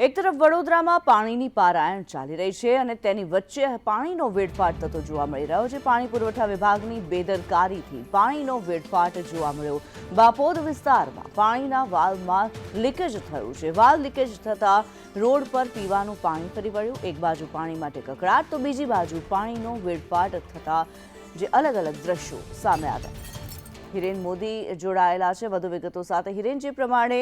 એક તરફ વડોદરામાં પાણીની પારાયણ ચાલી રહી છે અને તેની વચ્ચે પાણીનો વેડફાટ થતો જોવા મળી રહ્યો છે। પાણી પુરવઠા વિભાગની બેદરકારીથી પાણીનો વેડફાટ જોવા મળ્યો। બાપોદ વિસ્તારમાં પાણીના વાલ્વમાં લીકેજ થયું છે। વાલ્વ લીકેજ થતા રોડ પર પીવાનું પાણી ફરી વળ્યું। એક બાજુ પાણી માટે કકળાટ તો બીજી બાજુ પાણીનો વેડફાટ થતા જે અલગ અલગ દ્રશ્યો સામે આવ્યા। હિરેન મોદી જોડાયેલા છે વધુ વિગતો સાથે। હિરેન, જે પ્રમાણે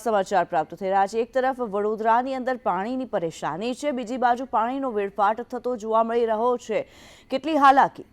સમાચાર પ્રાપ્ત થઈ રહ્યા છે, એક તરફ વડોદરાની અંદર પાણીની પરેશાની છે, બીજી બાજુ પાણીનો વેડફાટ થતો જોવા મળી રહ્યો છે, કેટલી હાલાકી?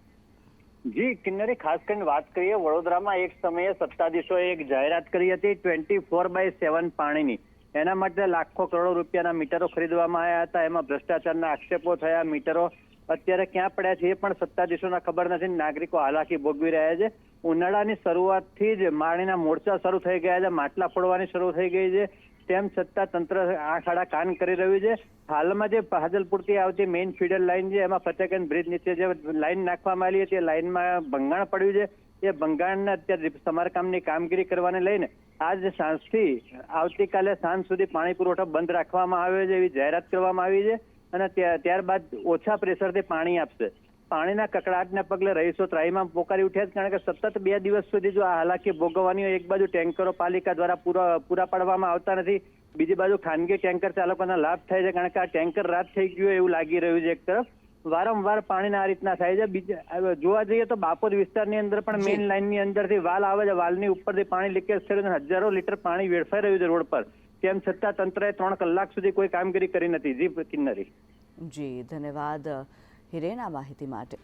જી કિન્નરી, ખાસ કરીને વાત કરીએ, વડોદરામાં એક સમયે સત્તાધીશોએ એક જાહેરાત કરી હતી 24/7 પાણીની। એના માટે લાખો કરોડો રૂપિયાના મીટરો ખરીદવામાં આવ્યા હતા। એમાં ભ્રષ્ટાચારના આક્ષેપો થયા। મીટરો અત્યારે ક્યાં પડ્યા છે એ પણ સત્તાધીશોને ખબર નથી। નાગરિકો હાલાકી ભોગવી રહ્યા છે। ઉનાળાની શરૂઆતથી જ પાણીના મોરચા શરૂ થઈ ગયા છે, માટલા ફોડવાની શરૂ થઈ ગઈ છે, તેમ છતાં તંત્ર આંખ આડા કાન કરી રહ્યું છે। હાલમાં જે હાજલપુરથી આવતી મેઇન ફીડર લાઇન છે, એમાં ફતેગંજ બ્રિજ નીચે જે લાઇન નાખવામાં આવી હતી, એ લાઇનમાં ભંગાણ પડ્યું છે। એ ભંગાણને અત્યારે સમારકામની કામગીરી કરવાને લઈને આજ સાંજથી આવતીકાલે સાંજ સુધી પાણી પુરવઠો બંધ રાખવામાં આવ્યો છે એવી જાહેરાત કરવામાં આવી છે અને ત્યારબાદ ઓછા પ્રેશરથી પાણી આપશે। પાણીના કકળાટને પગલે રહીશો ત્રાહિમામ પોકારી ઉઠ્યા છે, કારણ કે સતત 2 દિવસ સુધી જો આ હાલાકી ભોગવવાની હોય, એક બાજુ ટેન્કરો પાલિકા દ્વારા પૂરા પાડવામાં આવતા નથી, બીજી બાજુ ખાનગી ટેન્કર ચાલકોના લાભ થાય છે, કારણ કે આ ટેન્કર રાત થઈ ગયું એવું લાગી રહ્યું છે। એક તરફ વારંવાર પાણીના આ રીતના થાય છે। જોવા જઈએ તો બાપોદ વિસ્તારની અંદર પણ મેઇન લાઇનની અંદરથી વાલ આવે છે, વાલની ઉપરથી પાણી લીકેજ થયું છે, હજારો લીટર પાણી વેડફાઈ રહ્યું છે રોડ પર, તેમ છતાં તંત્રએ 3 કલાક સુધી કોઈ કામગીરી કરી નથી। જી કિન્નરી। જી ધન્યવાદ હિરેન આ માહિતી માટે।